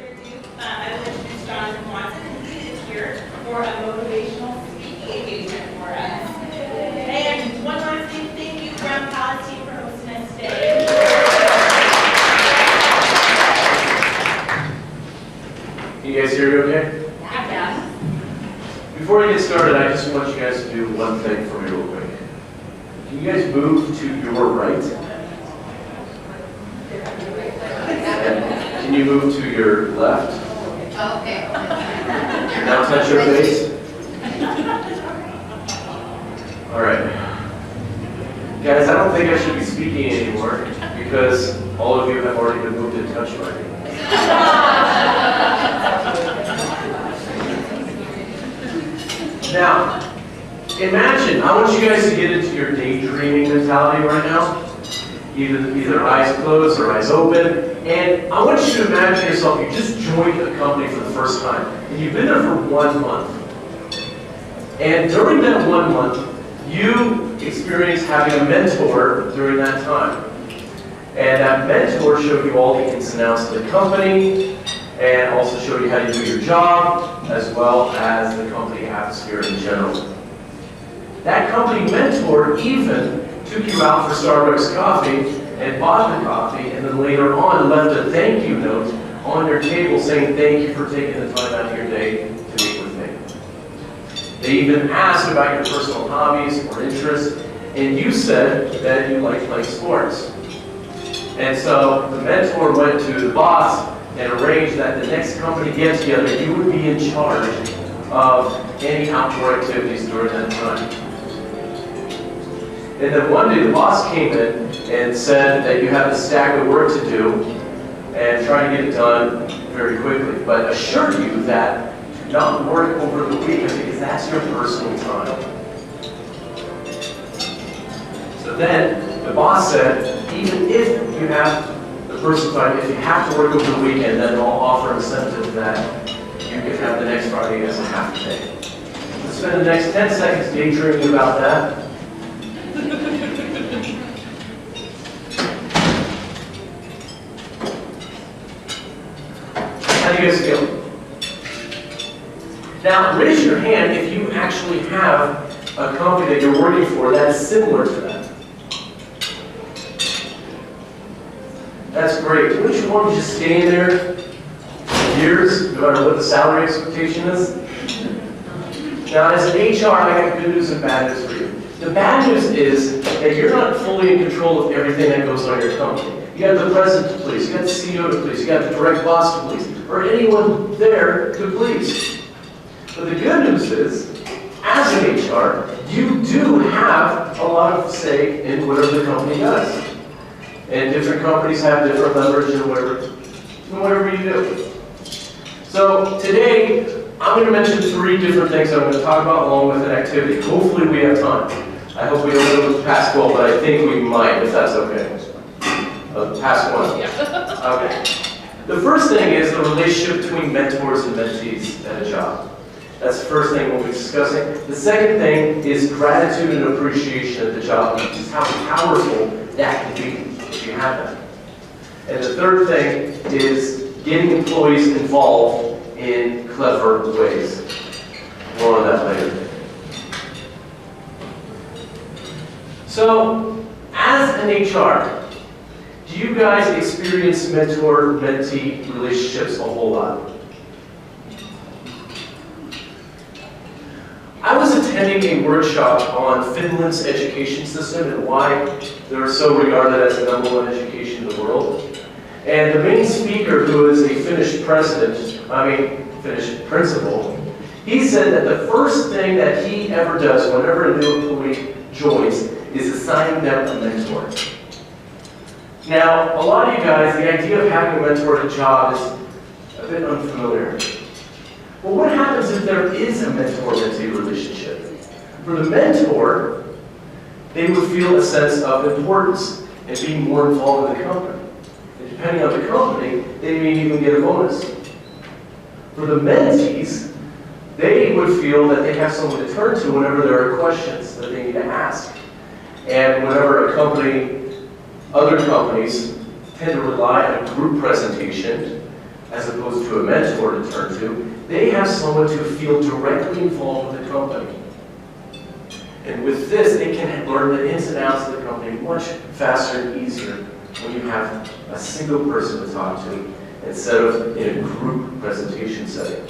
I would introduce Jonathan Watson, and he is here for a motivational speaking engagement for us. And one last thing, thank you, Brown Palace team, for hosting us today. Can you guys hear me okay? Yeah. Before I get started, I just want you guys to do one thing for me real quick. Can you guys move to your right? Can you move to your left? Okay. Now touch your face. All right. Guys, I don't think I should be speaking anymore because all of you have already been moved and touched by me. Now, imagine, I want you guys to get into your daydreaming mentality right now. Either eyes closed or eyes open. And I want you to imagine yourself, you just joined a company for the first time. And you've been there for 1 month. And during that 1 month, you experienced having a mentor during that time. And that mentor showed you all the ins and outs of the company, and also showed you how to do your job, as well as the company atmosphere in general. That company mentor even took you out for Starbucks coffee and bought the coffee, and then later on left a thank you note on your table saying thank you for taking the time out of your day to meet with me. They even asked about your personal hobbies or interests, and you said that you like playing sports. And so the mentor went to the boss and arranged that the next company get-together, you would be in charge of any outdoor activities during that time. And then one day the boss came in and said that you have a stack of work to do and try to get it done very quickly, but assured you that do not work over the weekend because that's your personal time. So then the boss said, even if you have the personal time, if you have to work over the weekend, then I'll offer an incentive that you can have the next Friday as a half day. Let's spend the next 10 seconds daydreaming about that. How do you guys feel? Now, raise your hand if you actually have a company that you're working for that is similar to that. That's great. Wouldn't you want to just stay in there for years, no matter what the salary expectation is? Now, as an HR, I got good news and bad news for you. The bad news is that you're not fully in control of everything that goes on in your company. You got the president to please, you got the CEO to please, you got the direct boss to please, or anyone there to please. But the good news is, as an HR, you do have a lot of say in whatever the company does. And different companies have different leverage in whatever you do. So today, I'm going to mention 3 different things I'm going to talk about along with an activity. Hopefully we have time. I hope we don't go past 12, but I think we might, if that's okay. Past 1? Yeah. Okay. The first thing is the relationship between mentors and mentees at a job. That's the first thing we'll be discussing. The second thing is gratitude and appreciation at the job, and just how powerful that can be if you have that. And the third thing is getting employees involved in clever ways. More on that later. So, as an HR, do you guys experience mentor-mentee relationships a whole lot? I was attending a workshop on Finland's education system and why they're so regarded as the #1 education in the world. And the main speaker, who is a Finnish principal, he said that the first thing that he ever does whenever a new employee joins is assigning them a mentor. Now, a lot of you guys, the idea of having a mentor at a job is a bit unfamiliar. Well, what happens if there is a mentor-mentee relationship? For the mentor, they would feel a sense of importance and being more involved in the company. And depending on the company, they may even get a bonus. For the mentees, they would feel that they have someone to turn to whenever there are questions that they need to ask. And whenever other companies tend to rely on a group presentation as opposed to a mentor to turn to. They have someone to feel directly involved with the company. And with this, they can learn the ins and outs of the company much faster and easier when you have a single person to talk to instead of in a group presentation setting.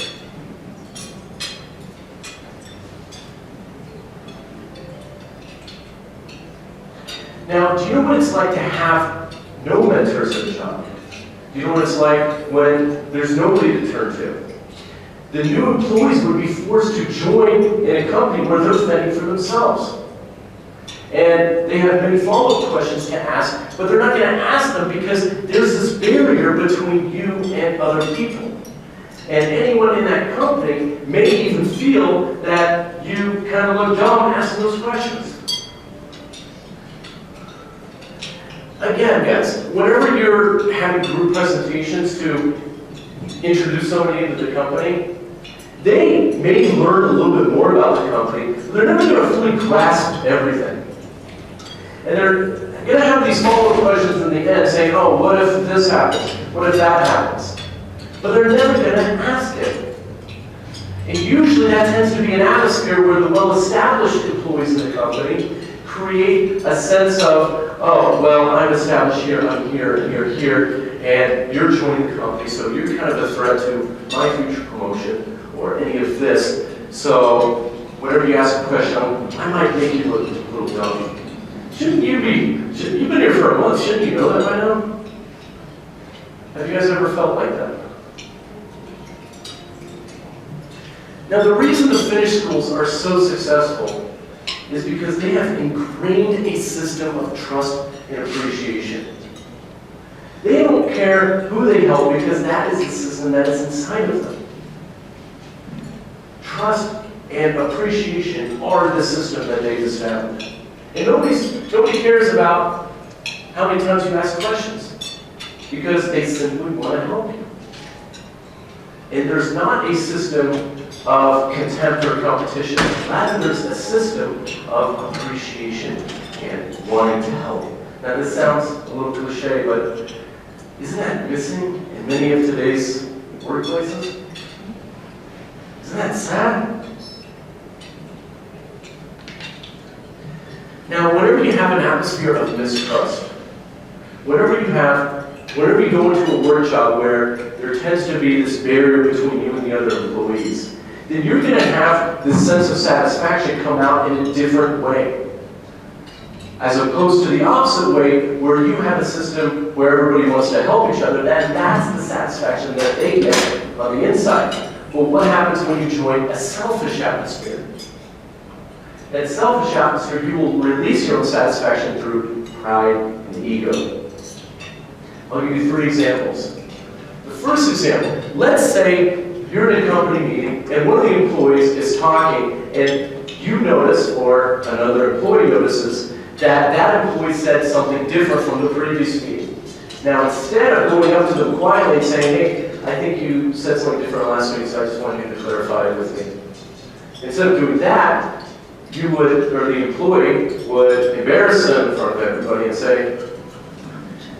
Now, do you know what it's like to have no mentors at the job? Do you know what it's like when there's nobody to turn to? The new employees would be forced to join in a company where they're fending for themselves. And they have many follow-up questions to ask, but they're not going to ask them because there's this barrier between you and other people. And anyone in that company may even feel that you kind of look dumb asking those questions. Again, guys, whenever you're having group presentations to introduce somebody into the company, they may learn a little bit more about the company, but they're never going to fully grasp everything. And they're going to have these follow-up questions in the end saying, oh, what if this happens? What if that happens? But they're never going to ask it. And usually that tends to be an atmosphere where the well-established employees in the company create a sense of, oh, well, I'm established here, I'm here, and you're here, and you're joining the company, so you're kind of a threat to my future promotion or any of this. So whenever you ask a question, I might make you look a little dumb. You've been here for a month, shouldn't you know that by now? Have you guys ever felt like that? Now, the reason the Finnish schools are so successful is because they have ingrained a system of trust and appreciation. They don't care who they help because that is the system that is inside of them. Trust and appreciation are the system that they've established. And nobody cares about how many times you ask questions because they simply want to help you. And there's not a system of contempt or competition. Rather, there's a system of appreciation and wanting to help. Now, this sounds a little cliche, but isn't that missing in many of today's workplaces? Isn't that sad? Now, whenever you have an atmosphere of mistrust, whenever you go into a work job where there tends to be this barrier between you and the other employees, then you're going to have this sense of satisfaction come out in a different way. As opposed to the opposite way, where you have a system where everybody wants to help each other, and that's the satisfaction that they get on the inside. But what happens when you join a selfish atmosphere? That selfish atmosphere, you will release your own satisfaction through pride and ego. I'll give you 3 examples. The first example, let's say you're in a company meeting and one of the employees is talking and you notice, or another employee notices, that employee said something different from the previous meeting. Now, instead of going up to them quietly and saying, hey, I think you said something different last week, so I just wanted you to clarify it with me. Instead of doing that, you would, or the employee would embarrass them in front of everybody and say,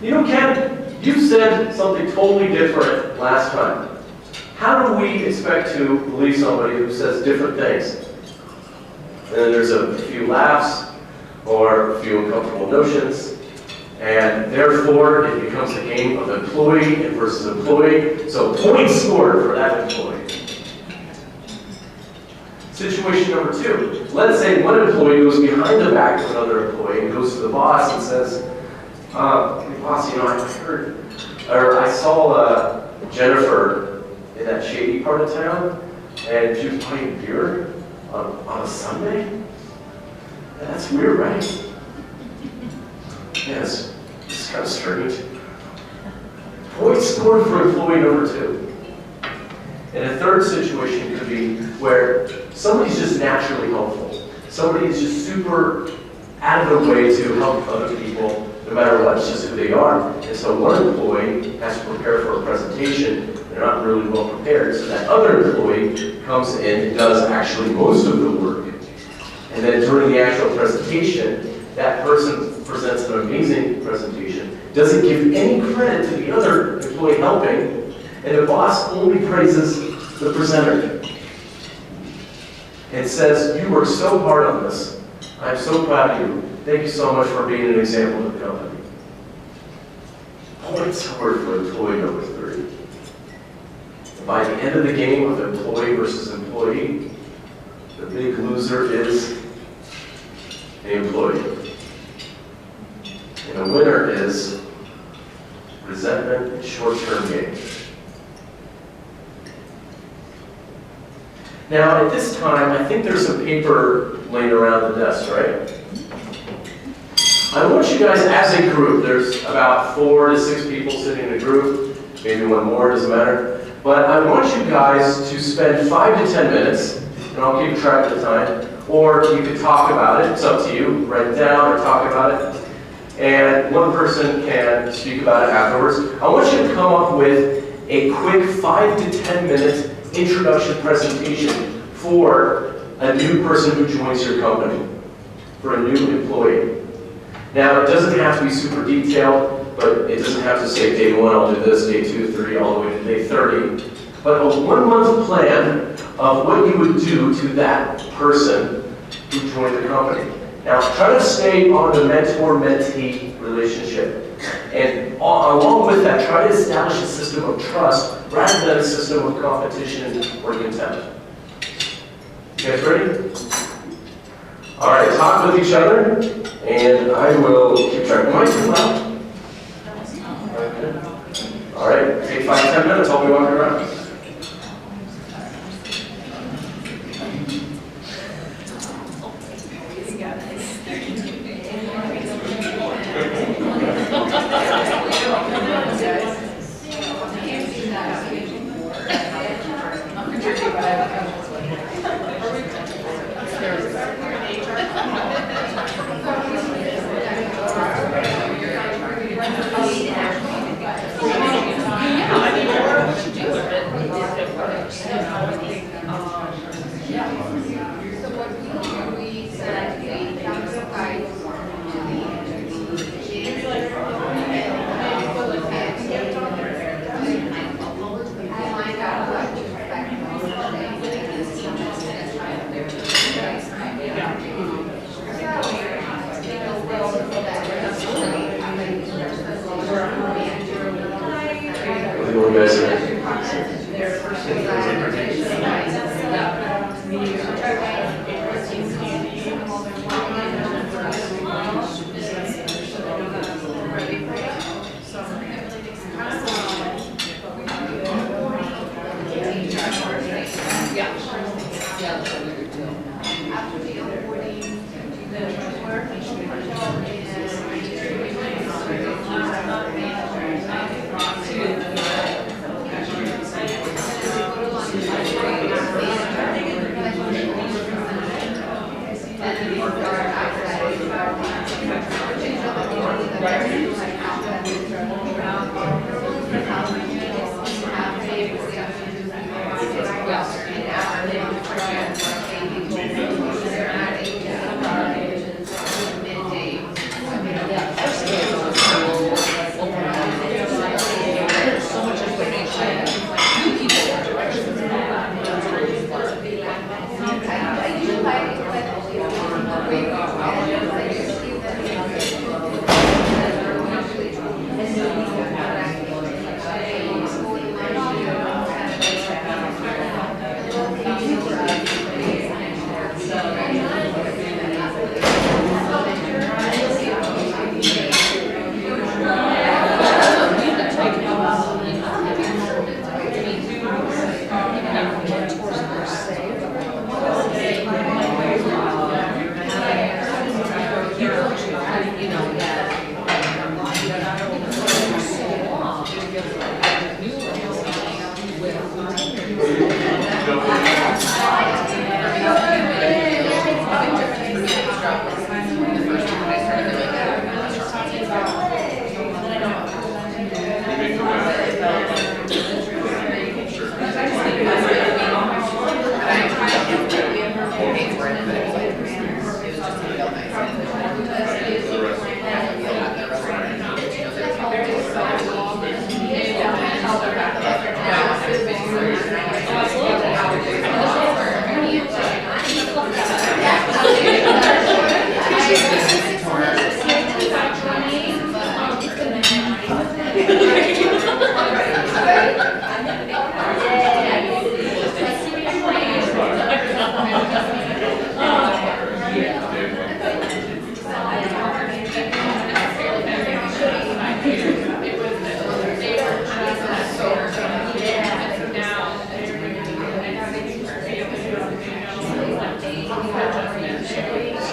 you know, Ken, you said something totally different last time. How do we expect to believe somebody who says different things? And then there's a few laughs or a few uncomfortable notions, and therefore it becomes a game of employee versus employee. So points scored for that employee. Situation number 2. Let's say one employee goes behind the back of another employee and goes to the boss and says, hey, boss, you know, I saw Jennifer in that shady part of town, and she was buying beer on a Sunday. Yeah, that's weird, right? Yes, it's kind of strange. Point scored for employee number 2. And a third situation could be where somebody's just naturally helpful. Somebody is just super out of their way to help other people, no matter what, it's just who they are. And so one employee has to prepare for a presentation, they're not really well prepared, so that other employee comes in and does actually most of the work. And then during the actual presentation, that person presents an amazing presentation, doesn't give any credit to the other employee helping, And the boss only praises the presenter. And says, you worked so hard on this. I'm so proud of you. Thank you so much for being an example to the company. Points scored for employee number 3. By the end of the game of employee versus employee, the big loser is the employee. And the winner is resentment and short-term gain. Now, at this time, I think there's some paper laying around the desk, right? I want you guys, as a group, there's about 4 to 6 people sitting in a group, maybe one more, doesn't matter. But I want you guys to spend 5 to 10 minutes, and I'll keep track of the time, or you could talk about it, it's up to you, write it down or talk about it. And one person can speak about it afterwards. I want you to come up with a quick 5 to 10 minute introduction presentation for a new person who joins your company, for a new employee. Now, it doesn't have to be super detailed, but it doesn't have to say day 1, I'll do this, day 2, 3, all the way to day 30. But a 1-month plan of what you would do to that person who joined the company. Now, try to stay on the mentor-mentee relationship. And along with that, try to establish a system of trust rather than a system of competition or contempt. You guys ready? All right, talk with each other, and I will keep track. Am I too loud? All right, take 5 to 10 minutes, I'll be walking around.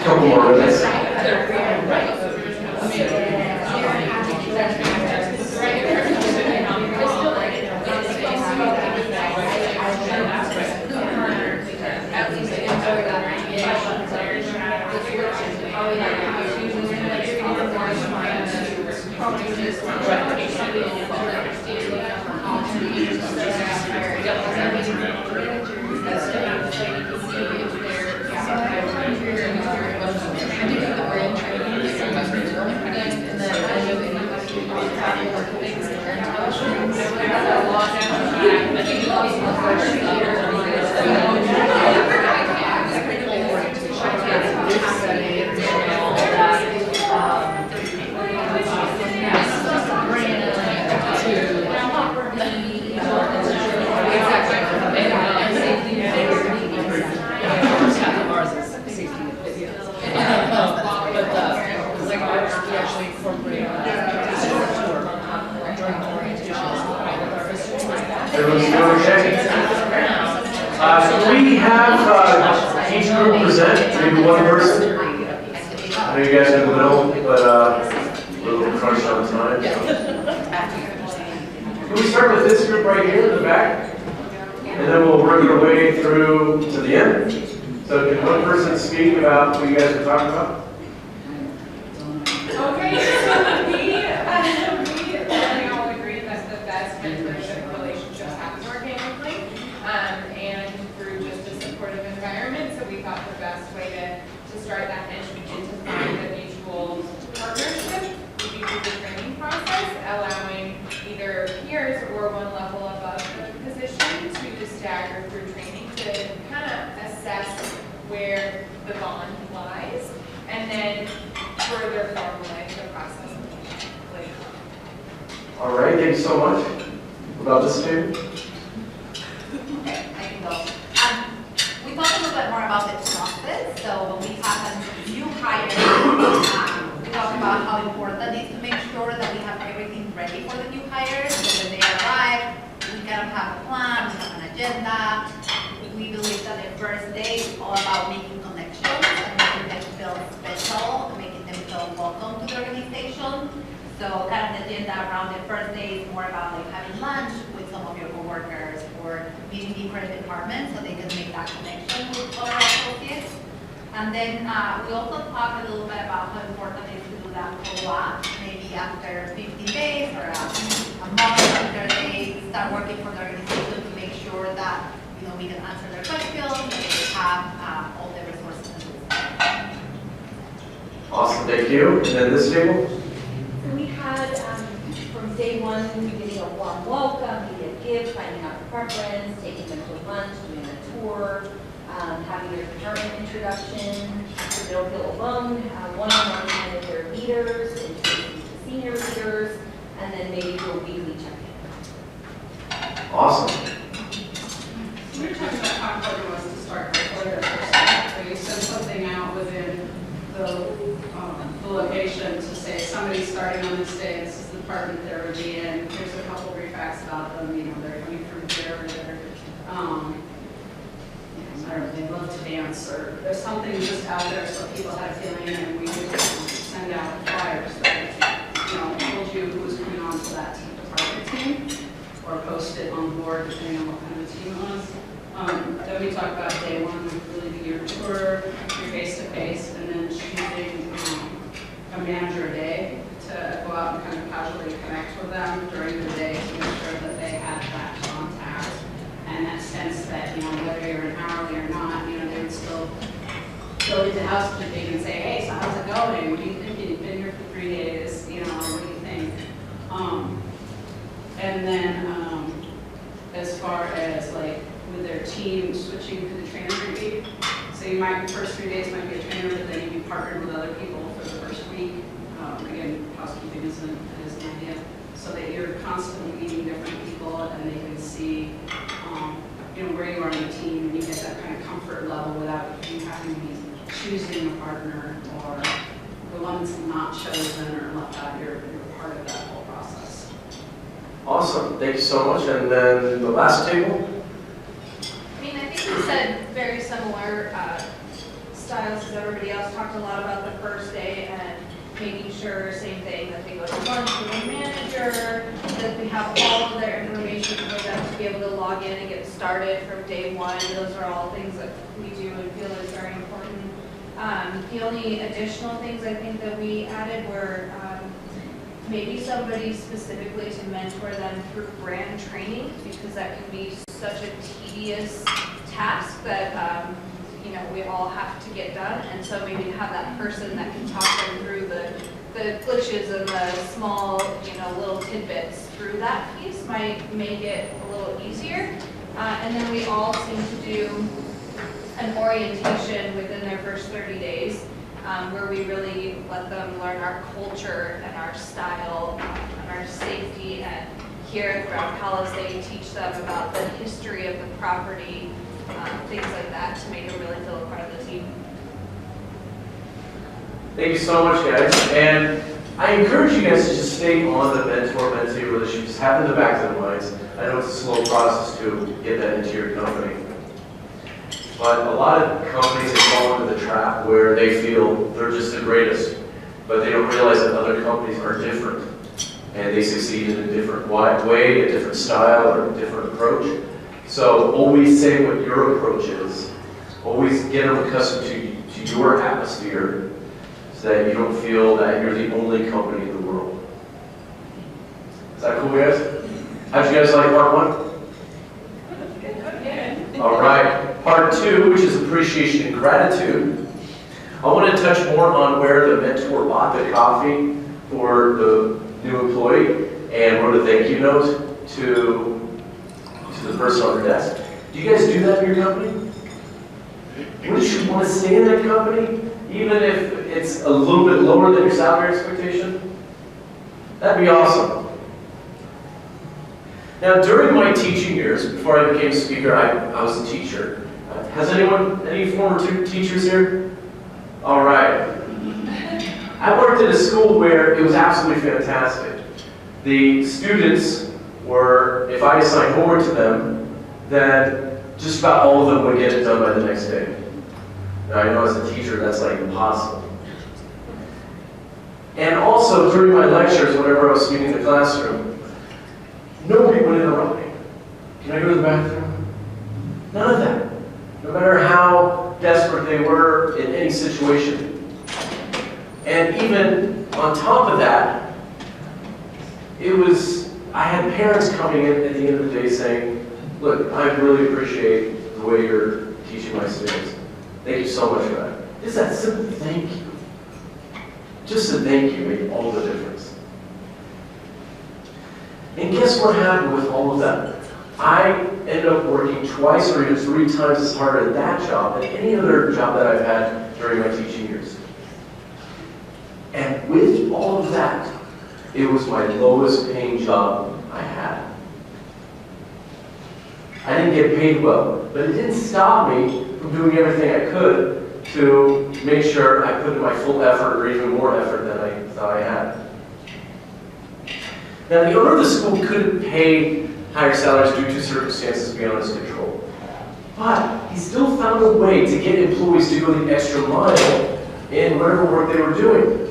Couple more minutes. Everyone's doing okay? So we have each group present, maybe one person. I know you guys are in the middle, but a little crunched on time. Can we start with this group right here in the back? And then we'll work our way through to the end. So can one person speak about what you guys are talking about? Okay, so we really all agree that the best mentorship relationships happen organically and through just a supportive environment. So we thought the best way to start that and to find a mutual partnership would be through the training process, allowing either peers or one level above the position to just stagger through training to kind of assess where the bond lies and then further formalize the process later. All right, thank you so much. What about this table? Okay, I can go. We talked a little bit more about the process. So when we have a new hire, we talk about how important it is to make sure that we have everything ready for the new hires. So when they arrive, we kind of have a plan, we have an agenda. We believe that the first day is all about making connections and making them feel special, and making them feel welcome to the organization. So kind of the agenda around the first day is more about like having lunch with some of your coworkers or meeting different departments so they can make that connection with other associates. And then we also talked a little bit about how important it is to do that follow-up, maybe after 15 days or a month after they start working for the organization to make sure that we can answer their questions and they have all the resources. Awesome, thank you. And then this table? So we had, from day one, giving a warm welcome, giving a gift, finding out the preference, taking them to lunch, doing a tour, having their department introduction, so they don't feel alone, one-on-one time with their leaders, introducing to senior leaders, and then maybe do a weekly check-in. Awesome. We were talking about how important it was to start before their first day. So you send something out within the location to say somebody's starting on this day, this is the department they're going to be in, here's a couple brief facts about them, they're coming from here, or they're, I don't know, they love to dance, or there's something just out there so people have a feeling, and we would send out flyers that, told you who was coming on to that department team, or post it on the board depending on what kind of team it was. Then we talk about day one, really do your tour, your face-to-face, and then choosing a manager a day to go out and kind of casually connect with them during the day to make sure that they had that contact and that sense that, whether you're an hourly or not, they would still go into housekeeping and say, hey, so how's it going? What do you think? You've been here for 3 days, what do you think? And then as far as like with their team switching to the trainer week, so you might, the first 3 days might be a trainer, but then you'd be partnered with other people for the first week. Again, housekeeping is an idea, so that you're constantly meeting different people and they can see where you are on the team, and you get that kind of comfort level without you having to be choosing a partner or the ones not chosen or left out. You're part of that whole process. Awesome, thank you so much. And then the last table? I think we said very similar stuff styles, because everybody else talked a lot about the first day and making sure, same thing, that they go to lunch with a manager, that we have all of their information for them to be able to log in and get started from day one. Those are all things that we do and feel is very important. The only additional things I think that we added were maybe somebody specifically to mentor them through brand training, because that can be such a tedious task that we all have to get done. And so maybe to have that person that can talk them through the glitches and the small, little tidbits through that piece might make it a little easier. And then we all seem to do an orientation within their first 30 days, where we really let them learn our culture and our style and our safety. And here at Brown Palace, they teach them about the history of the property, things like that, to make them really feel a part of the team. Thank you so much, guys. And I encourage you guys to just stay on the mentor-mentee relationship. Just have it in the back of their minds. I know it's a slow process to get that into your company. But a lot of companies have fallen into the trap where they feel they're just the greatest, but they don't realize that other companies are different, and they succeed in a different way, a different style, or a different approach. So always say what your approach is. Always get them accustomed to your atmosphere, so that you don't feel that you're the only company in the world. Is that cool, guys? How'd you guys like part one? All right, part two, which is appreciation and gratitude. I want to touch more on where the mentor bought the coffee for the new employee and wrote a thank you note to the person on the desk. Do you guys do that in your company? Wouldn't you want to stay in that company, even if it's a little bit lower than your salary expectation? That'd be awesome. Now, during my teaching years, before I became a speaker, I was a teacher. Has any former teachers here? All right. I worked at a school where it was absolutely fantastic. The students were, if I assigned homework to them, then just about all of them would get it done by the next day. Now, I know as a teacher, that's like impossible. And also, during my lectures, whenever I was speaking in the classroom, nobody would interrupt me. Can I go to the bathroom? None of that. No matter how desperate they were in any situation. And even on top of that, I had parents coming in at the end of the day saying, look, I really appreciate the way you're teaching my students. Thank you so much for that. Just that simple thank you. Just a thank you made all the difference. And guess what happened with all of that? I ended up working twice or even 3 times as hard at that job than any other job that I've had during my teaching years. And with all of that, it was my lowest paying job I had. I didn't get paid well, but it didn't stop me from doing everything I could to make sure I put in my full effort or even more effort than I thought I had. Now, the owner of the school couldn't pay higher salaries due to circumstances beyond his control. But he still found a way to get employees to go the extra mile in whatever work they were doing.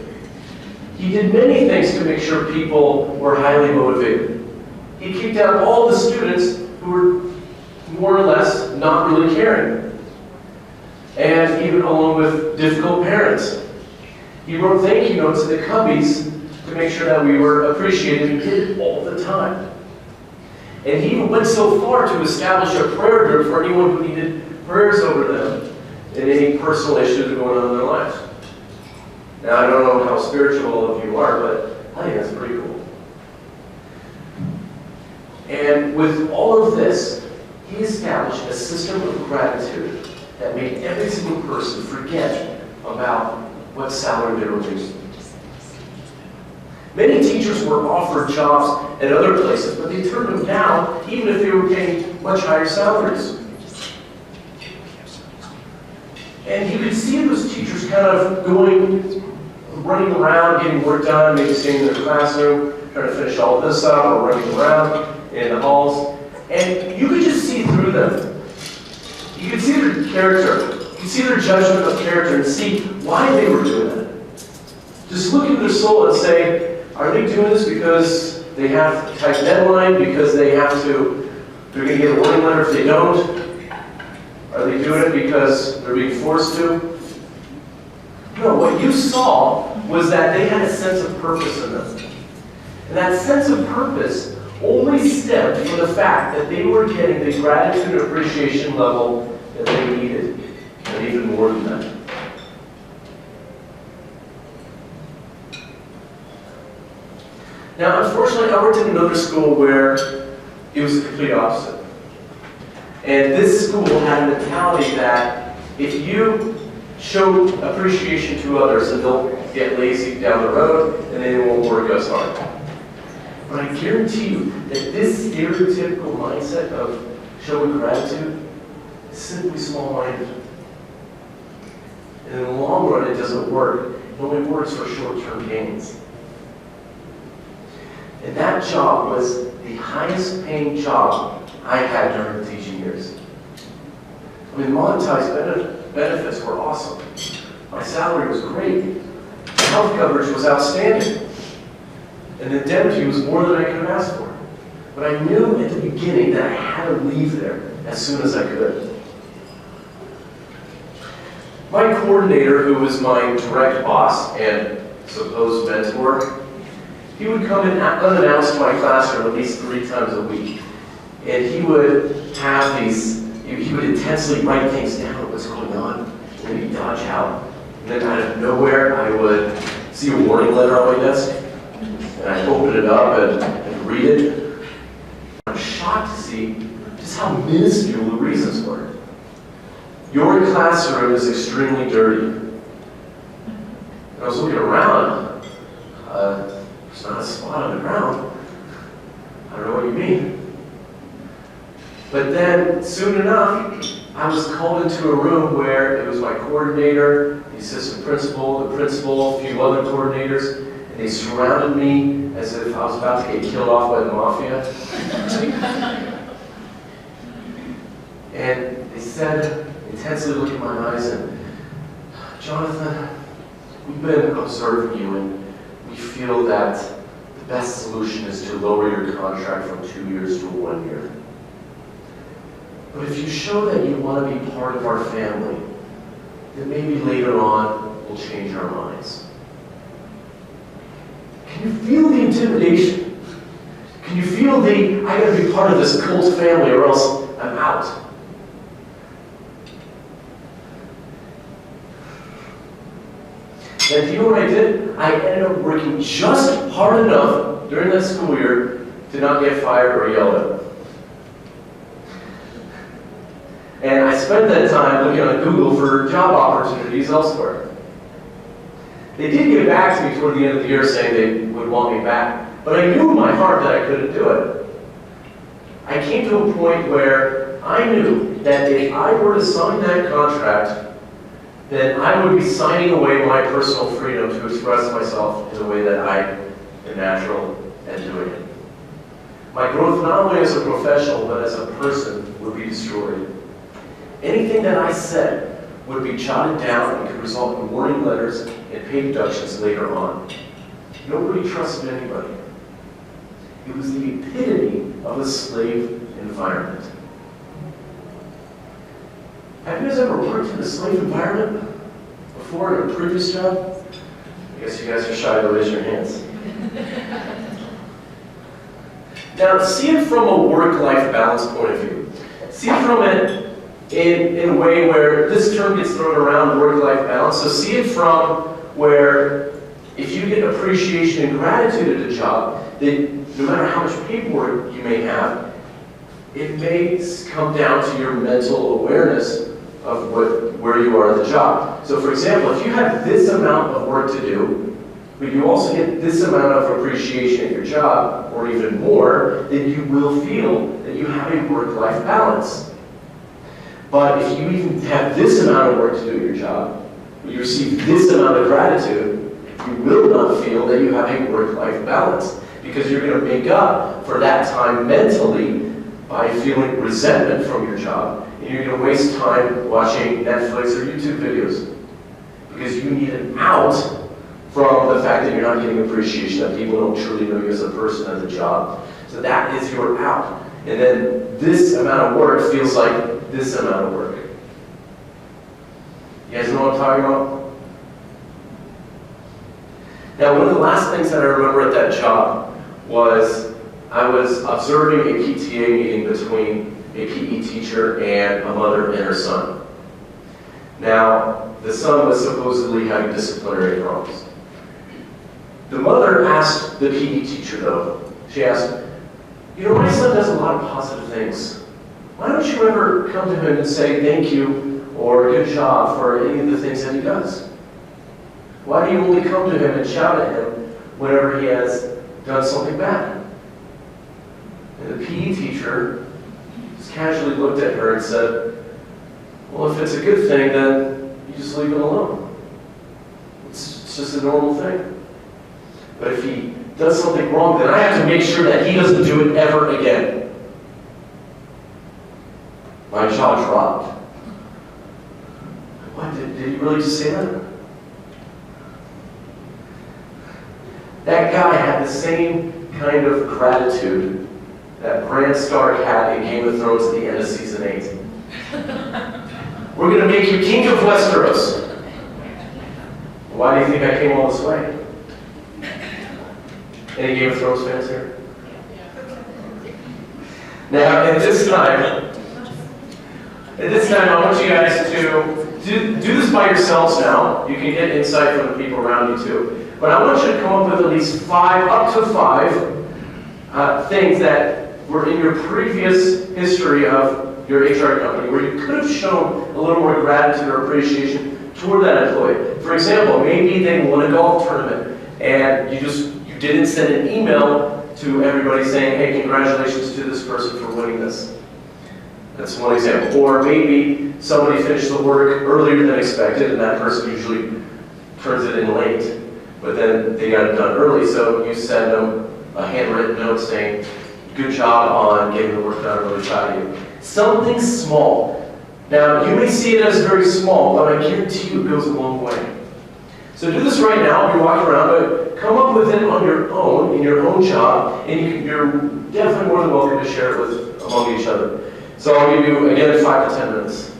He did many things to make sure people were highly motivated. He kicked out all the students who were more or less not really caring, and even along with difficult parents. He wrote thank you notes to the Cubbies to make sure that we were appreciated. He did it all the time. And he even went so far to establish a prayer group for anyone who needed prayers over them in any personal issues going on in their lives. Now, I don't know how spiritual all of you are, but I think that's pretty cool. And with all of this, he established a system of gratitude that made every single person forget about what salary they were making. Many teachers were offered jobs at other places, but they turned them down even if they were getting much higher salaries. And you could see those teachers kind of running around, getting work done, maybe staying in their classroom, trying to finish all of this up, or running around in the halls. And you could just see through them. You could see their character. You see their judgment of character and see why they were doing that. Just look into their soul and say, are they doing this because they have a tight deadline, because they're going to get a warning letter if they don't? Are they doing it because they're being forced to? No, what you saw was that they had a sense of purpose in them. And that sense of purpose only stemmed from the fact that they were getting the gratitude and appreciation level that they needed, and even more than that. Now, unfortunately, I worked in another school where it was the complete opposite. And this school had a mentality that if you show appreciation to others, then they'll get lazy down the road and they won't work as hard. But I guarantee you that this stereotypical mindset of showing gratitude is simply small-minded. And in the long run, it doesn't work. It only works for short-term gains. And that job was the highest paying job I had during the teaching years. I mean, monetized benefits were awesome. My salary was great. The health coverage was outstanding. And the indemnity was more than I could have asked for. But I knew at the beginning that I had to leave there as soon as I could. My coordinator, who was my direct boss and supposed mentor, he would come in unannounced to my classroom at least 3 times a week. And he would have he would intensely write things down, what's going on, and then he'd dodge out. And then out of nowhere, I would see a warning letter on my desk, and I'd open it up and read it. I'm shocked to see just how minuscule the reasons were. Your classroom is extremely dirty. And I was looking around. There's not a spot on the ground. I don't know what you mean. But then, soon enough, I was called into a room where it was my coordinator, the assistant principal, the principal, a few other coordinators, and they surrounded me as if I was about to get killed off by the mafia. And they said, intensely looking in my eyes, and Jonathan, we've been observing you, and we feel that the best solution is to lower your contract from 2 years to 1 year. But if you show that you want to be part of our family, then maybe later on we'll change our minds. Can you feel the intimidation? Can you feel the, I gotta be part of this cult family or else I'm out? And do you know what I did? I ended up working just hard enough during that school year to not get fired or yelled at. And I spent that time looking on Google for job opportunities elsewhere. They did get back to me toward the end of the year saying they would want me back, but I knew in my heart that I couldn't do it. I came to a point where I knew that if I were to sign that contract, then I would be signing away my personal freedom to express myself in the way that I am natural at doing it. My growth not only as a professional, but as a person would be destroyed. Anything that I said would be jotted down and could result in warning letters and pay deductions later on. Nobody trusted anybody. It was the epitome of a slave environment. Have you guys ever worked in a slave environment before in a previous job? I guess you guys are shy to raise your hands. Now, see it from a work-life balance point of view. See it from it in a way where this term gets thrown around, work-life balance. So see it from where if you get appreciation and gratitude at a job, then no matter how much paperwork you may have, it may come down to your mental awareness of where you are at the job. So for example, if you have this amount of work to do, but you also get this amount of appreciation at your job, or even more, then you will feel that you have a work-life balance. But if you even have this amount of work to do at your job, but you receive this amount of gratitude, you will not feel that you have a work-life balance, because you're going to make up for that time mentally by feeling resentment from your job and you're going to waste time watching Netflix or YouTube videos because you need an out from the fact that you're not getting appreciation, that people don't truly know you as a person, as a job. So that is your out. And then this amount of work feels like this amount of work. You guys know what I'm talking about? Now, one of the last things that I remember at that job was I was observing a PTA meeting between a PE teacher and a mother and her son. Now, the son was supposedly having disciplinary problems. The mother asked the PE teacher, though, she asked, you know, my son does a lot of positive things. Why don't you ever come to him and say thank you or good job for any of the things that he does? Why do you only come to him and shout at him whenever he has done something bad? And the PE teacher just casually looked at her and said, well, if it's a good thing, then you just leave him alone. It's just a normal thing. But if he does something wrong, then I have to make sure that he doesn't do it ever again. My jaw dropped. What, did he really just say that? That guy had the same kind of gratitude that Bran Stark had in Game of Thrones at the end of season 8. We're going to make you king of Westeros. Why do you think I came all this way? Any Game of Thrones fans here? Now, at this time, I want you guys to do this by yourselves now. You can get insight from the people around you too. But I want you to come up with at least up to five things that were in your previous history of your HR company where you could have shown a little more gratitude or appreciation toward that employee. For example, maybe they won a golf tournament and you didn't send an email to everybody saying, hey, congratulations to this person for winning this. That's one example. Or maybe somebody finished the work earlier than expected, and that person usually turns it in late, but then they got it done early, so you send them a handwritten note saying, good job on getting the work done, I'm really proud of you. Something small. Now, you may see it as very small, but I guarantee you it goes a long way. So do this right now, you're walking around, but come up with it on your own, in your own job, and you're definitely more than welcome to share it among each other. So I'll give you, again, 5 to 10 minutes.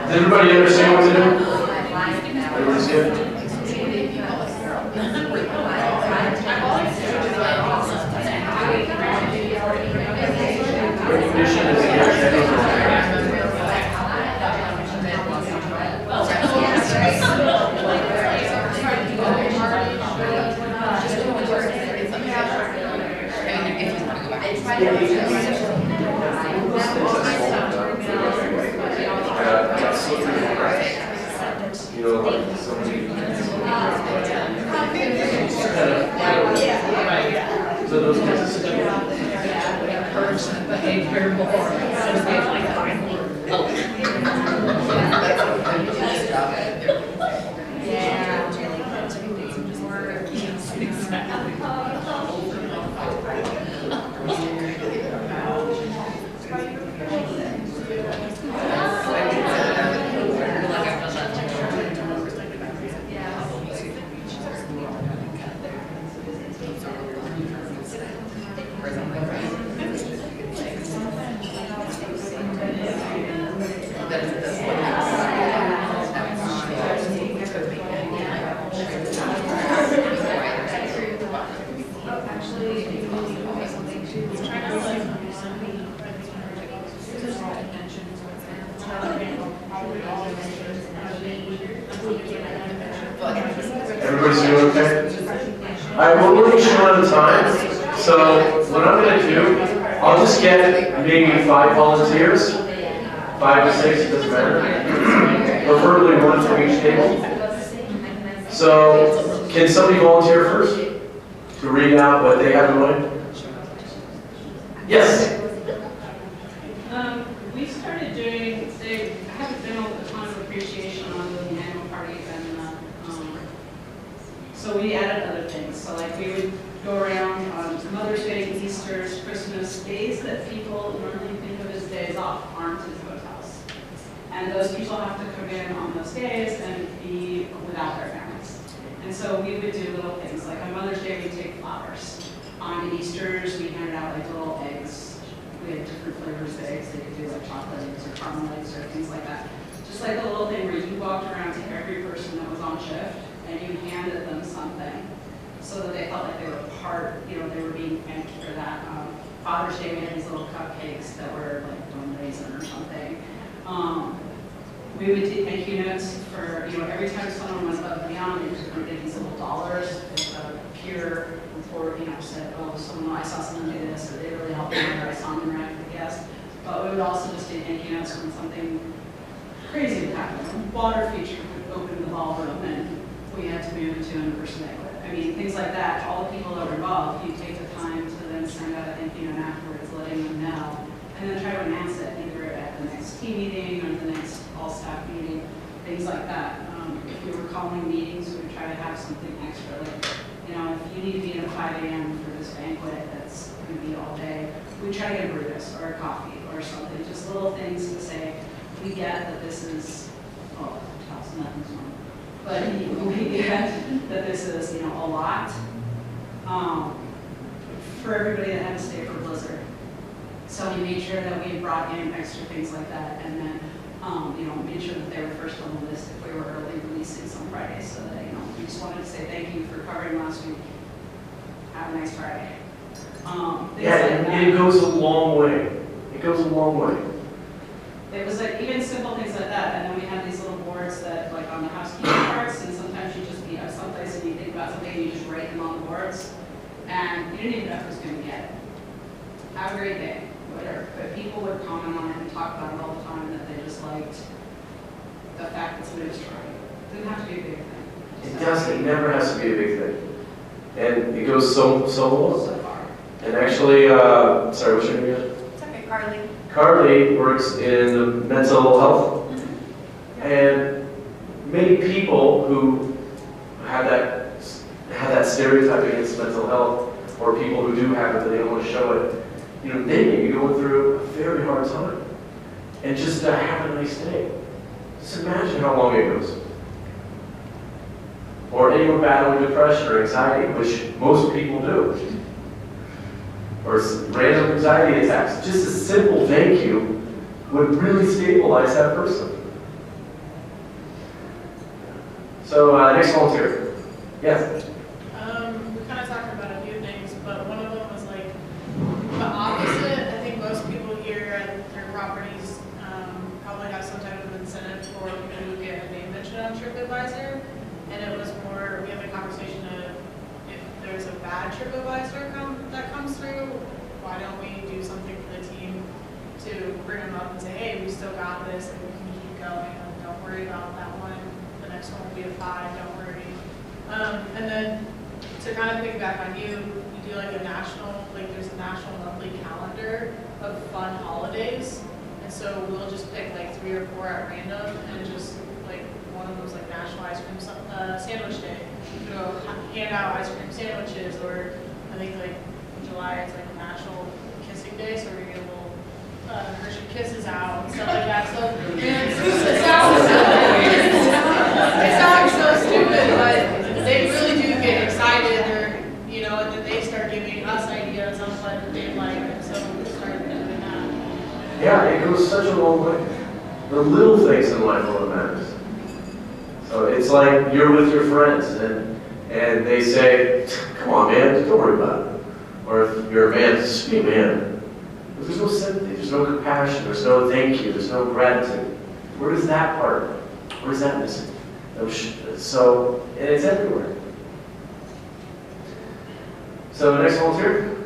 Does everybody understand what to do? Everybody's good? Recognition is you know, like somebody so those kinds of situations. Behavior more. All right, well, we're running short on time, so what I'm gonna do, I'll just get maybe 5 volunteers, 5 to 6, it doesn't matter. Preferably 1 from each table. So, can somebody volunteer first to read out what they have in mind? Yes. We started doing, I haven't been a ton of appreciation on the annual party, and so we added other things. So like we would go around on Mother's Day, Easter's, Christmas, days that people normally think of as days off aren't in hotels. And those people have to come in on those days and be without their families. And so we would do little things, like on Mother's Day we'd take flowers. On Easter's we handed out like little eggs. We had different flavors of eggs. They could do like chocolate eggs or caramel eggs or things like that. Just like a little thing where you walked around to every person that was on shift and you handed them something so that they felt like they were part, they were being thanked for that. Father's Day we had these little cupcakes that were like one raisin or something. We would do thank you notes for, every time someone was above and beyond, they just would get these little dollars with pure report, said, oh, I saw someone do this, or they really helped me, or I saw them interact with the guest. But we would also just do thank you notes when something crazy would happen. Water feature would open the ballroom and we had to move to an in-person banquet. I mean, things like that, all the people that were involved, you take the time to then send out a thank you note afterwards, letting them know, and then try to announce it either at the next team meeting or the next all-staff meeting, things like that. If we were calling meetings, we would try to have something extra, like, if you need to be in at 5 a.m. for this banquet that's going to be all day, we try to get a burrito or a coffee or something, just little things to say, we get that this is, nothing's wrong, but we get that this is, a lot for everybody that had to stay for Blizzard. So we made sure that we brought in extra things like that, and then, made sure that they were first on the list if we were early releasing some Fridays, so that, we just wanted to say thank you for covering last week. Have a nice Friday. It goes a long way. It goes a long way. It was like even simple things like that, and then we had these little boards that, like on the housekeeping parts, and sometimes you just be at someplace and you think about something and you just write them on the boards, and you didn't even know who's going to get it. Have a great day, whatever. But people would comment on it and talk about it all the time, that they just liked the fact that somebody was trying. It didn't have to be a big thing. It doesn't. It never has to be a big thing. And it goes so long. So far. And actually, sorry, what's your name again? It's okay, Carly. Carly works in the mental health. And many people who have that stereotype against mental health, or people who do have it but they don't want to show it, they may be going through a very hard time. And just to have a nice day. Just imagine how long it goes. Or anyone battling depression or anxiety, which most people do. Or random anxiety attacks. Just a simple thank you would really stabilize that person. So, next volunteer. Yes? We kind of talked about a few things, but one of them was like the opposite. I think most people here at their properties probably have some type of incentive for people who get a name mentioned on TripAdvisor. And it was more, we had a conversation of if there's a bad TripAdvisor that comes through, why don't we do something for the team to bring them up and say, hey, we still got this and we can keep going. And don't worry about that one. The next one will be a 5, don't worry. And then to kind of piggyback on you do like a national, there's a national monthly calendar of fun holidays. And so we'll just pick like 3 or 4 at random and just one of those like National Ice Cream Sandwich Day. Hand out ice cream sandwiches, or I think like in July it's like National Kissing Day, so we're gonna get little Hershey Kisses out and stuff like that. So it sounds so stupid, but they really do get excited, and then they start giving us ideas on what they like, and so we started doing that. Yeah, it goes such a long way. The little things in life are what matters. So it's like you're with your friends and they say, come on man, don't worry about it. Or if you're a man, just be a man. But there's no sympathy, there's no compassion, there's no thank you, there's no gratitude. Where is that part? Where is that missing? So, and it's everywhere. So the next volunteer?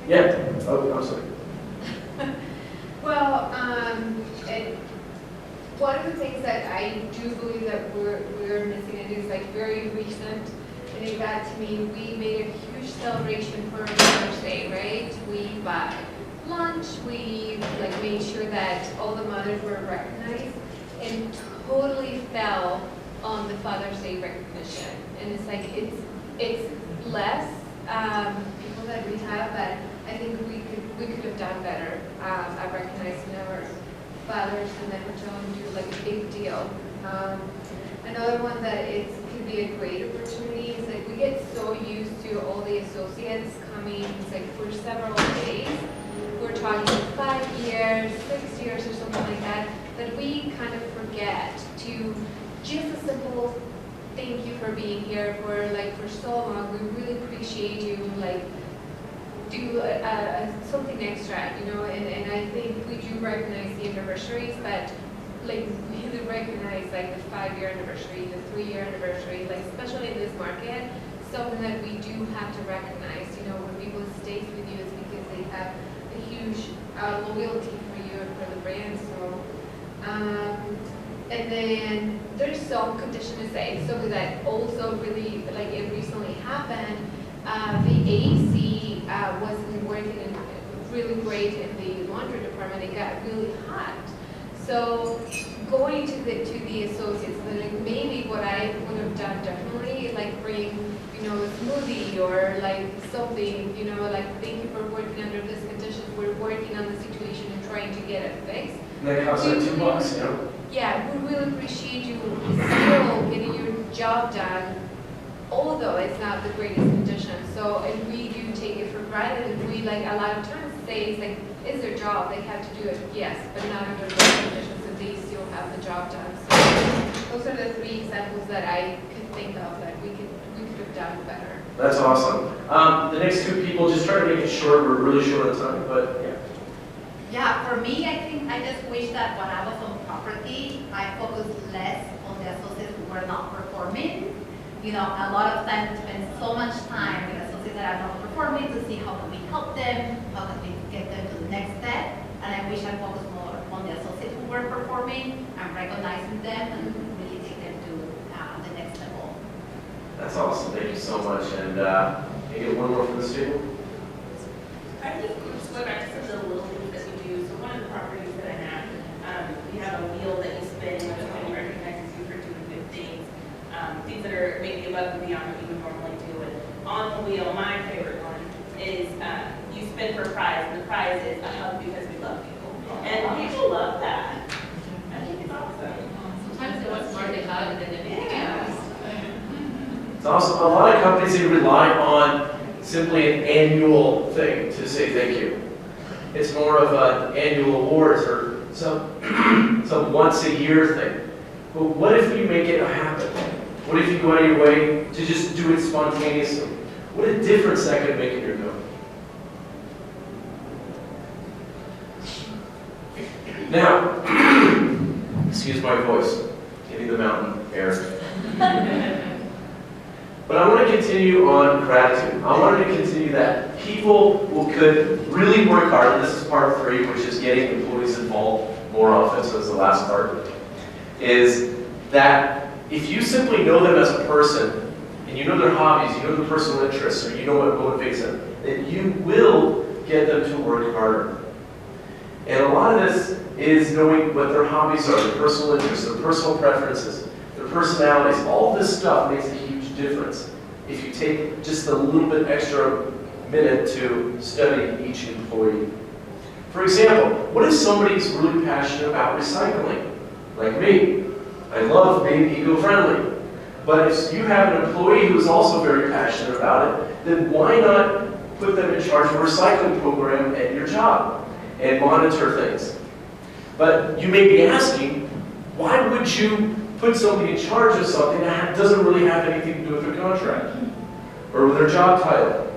Yeah. Oh, I'm sorry. Well, and one of the things that I do believe that we're missing, and is like very recent, and it got to me, we made a huge celebration for Mother's Day, right? We bought lunch, we like made sure that all the mothers were recognized, and totally fell on the Father's Day recognition. And it's like, it's less people that we have, but I think we could have done better at recognizing our fathers, and then we're trying to do like a big deal. Another one that could be a great opportunity is like we get so used to all the associates coming, it's like for several days. We're talking 5 years, 6 years, or something like that, that we kind of forget to just a simple thank you for being here for so long. We really appreciate you. Like, do something extra, and I think we do recognize the anniversaries, but like we really recognize like the 5-year anniversary, the 3-year anniversary, like especially in this market, something that we do have to recognize, when people stay with you is because they have a huge loyalty for you and for the brand. So, and then there's some condition to say, something that also really, like it recently happened, the AC wasn't working really great in the laundry department. It got really hot. So going to the associates, like maybe what I would have done differently, like bring, a smoothie or like something, like thank you for working under these conditions. We're working on the situation and trying to get it fixed. And that costs like $2, Yeah, we really appreciate you still getting your job done, although it's not the greatest condition. So, and we do take it for granted, and we like a lot of times say it's like, it's their job, they have to do it, yes, but not under those conditions, and they still have the job done. So those are the 3 examples that I could think of that we could have done better. That's awesome. The next 2 people, just try to make it short. We're really short on time, but yeah. Yeah, for me, I think I just wish that when I was on property, I focused less on the associates who were not performing. A lot of times we spend so much time with associates that are not performing to see how can we help them, how can we get them to the next step. And I wish I focused more on the associates who were performing and recognizing them and really take them to the next level. That's awesome. Thank you so much. And can you get one more from the table? I think just going back to some of the little things that we do. So one of the properties that I have, we have a wheel that you spin when somebody recognizes you for doing good things, things that are maybe above and beyond what you would normally do. And on the wheel, my favorite one is you spin for prize, and the prize is a hug because we love you. And people love that. I think it's awesome. Sometimes they want more to hug than anything else. It's awesome. A lot of companies, they rely on simply an annual thing to say thank you. It's more of an annual awards or some once a year thing. But what if you make it a habit? What if you go out of your way to just do it spontaneously? What a difference that could make in your company. Now, excuse my voice, getting the mountain air. But I want to continue on gratitude. I wanted to continue that. People could really work hard, and this is part 3, which is getting employees involved more often, so it's the last part, is that if you simply know them as a person, and you know their hobbies, you know their personal interests, or you know what motivates them, that you will get them to work harder. And a lot of this is knowing what their hobbies are, their personal interests, their personal preferences, their personalities. All this stuff makes a huge difference if you take just a little bit extra minute to study each employee. For example, what if somebody's really passionate about recycling? Like me. I love being eco-friendly. But if you have an employee who's also very passionate about it, then why not put them in charge of a recycling program at your job and monitor things? But you may be asking, why would you put somebody in charge of something that doesn't really have anything to do with their contract or with their job title?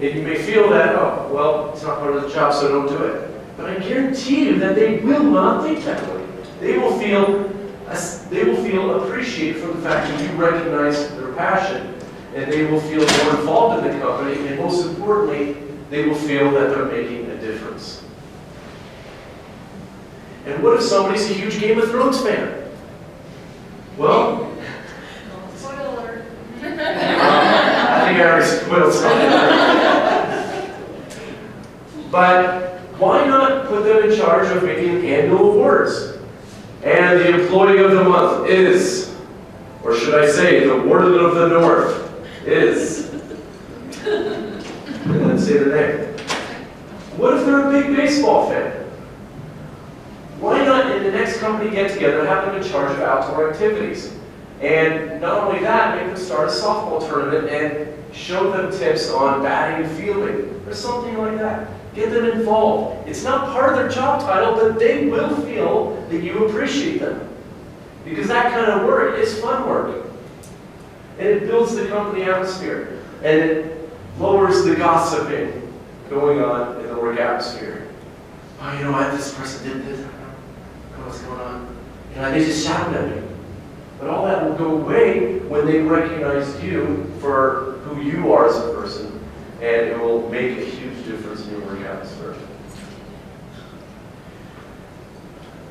And you may feel that, oh, well, it's not part of the job, so don't do it. But I guarantee you that they will not think that way. They will feel appreciated for the fact that you recognize their passion and they will feel more involved in the company, and most importantly, they will feel that they're making a difference. And what if somebody's a huge Game of Thrones fan? Well, Spoiler. I think I already spoiled something. But why not put them in charge of making annual awards? And the employee of the month is, or should I say, the warden of the north is, and then say the name. What if they're a big baseball fan? Why not, in the next company get-together, have them in charge of outdoor activities? And not only that, make them start a softball tournament and show them tips on batting and fielding, or something like that. Get them involved. It's not part of their job title, but they will feel that you appreciate them. Because that kind of work is fun work. And it builds the company atmosphere. And it lowers the gossiping going on in the work atmosphere. Oh, you know what, this person did this. I don't know what's going on. You know, they just shouted at me. But all that will go away when they recognize you for who you are as a person. And it will make a huge difference in your work atmosphere.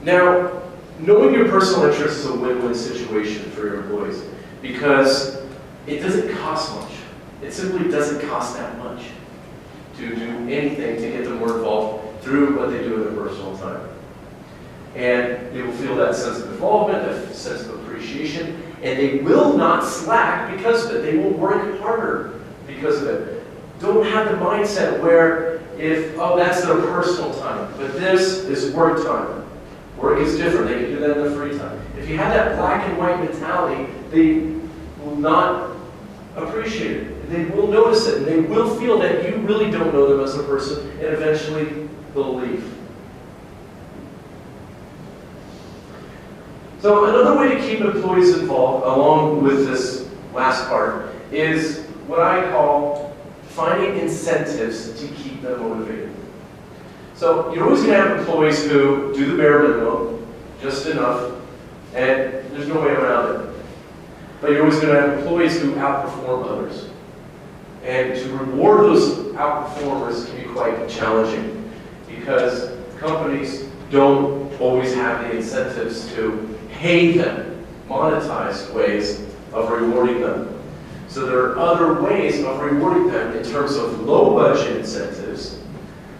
Now, knowing your personal interests is a win-win situation for your employees because it doesn't cost much. It simply doesn't cost that much to do anything to get them more involved through what they do in their personal time. And they will feel that sense of involvement, that sense of appreciation, and they will not slack because of it. They will work harder because of it. Don't have the mindset where oh, that's their personal time, but this is work time. Work is different. They can do that in their free time. If you have that black and white mentality, they will not appreciate it. They will notice it, and they will feel that you really don't know them as a person, and eventually they'll leave. So another way to keep employees involved, along with this last part, is what I call finding incentives to keep them motivated. So you're always going to have employees who do the bare minimum, just enough, and there's no way around it. But you're always going to have employees who outperform others. And to reward those outperformers can be quite challenging because companies don't always have the incentives to pay them, monetized ways of rewarding them. So there are other ways of rewarding them in terms of low budget incentives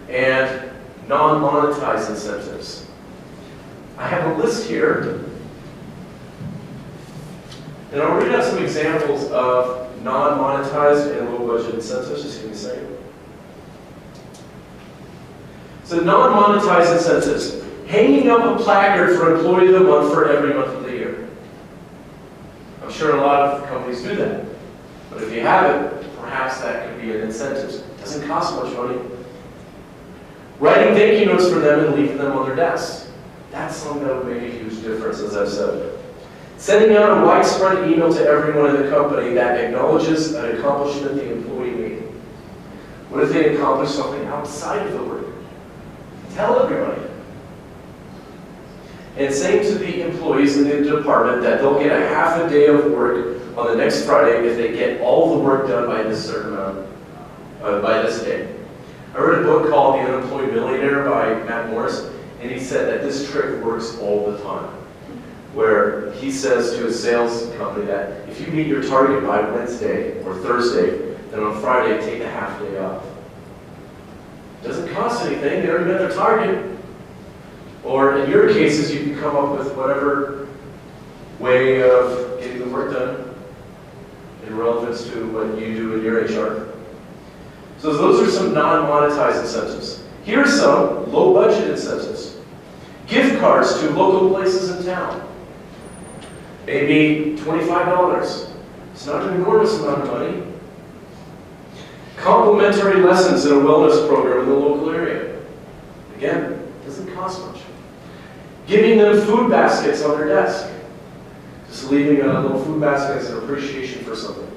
and non-monetized incentives. I have a list here, and I'll read out some examples of non-monetized and low budget incentives. Just give me a second. So non-monetized incentives. Hanging up a placard for Employee of the Month for every month of the year. I'm sure a lot of companies do that. But if you haven't, perhaps that could be an incentive. It doesn't cost much money. Writing thank you notes for them and leaving them on their desks. That's something that would make a huge difference, as I've said. Sending out a widespread email to everyone in the company that acknowledges an accomplishment the employee made. What if they accomplish something outside of the work? Tell everybody. And saying to the employees in the department that they'll get a half a day of work on the next Friday if they get all the work done by this certain amount, by this day. I read a book called The Unemployed Millionaire by Matt Morris, and he said that this trick works all the time. Where he says to a sales company that if you meet your target by Wednesday or Thursday, then on Friday take a half day off. Doesn't cost anything, they already met their target. Or in your cases, you can come up with whatever way of getting the work done in relevance to what you do in your HR. So those are some non-monetized incentives. Here are some low-budget incentives. Gift cards to local places in town. Maybe $25. It's not an enormous amount of money. Complimentary lessons in a wellness program in the local area. Again, it doesn't cost much. Giving them food baskets on their desk. Just leaving a little food basket as an appreciation for something.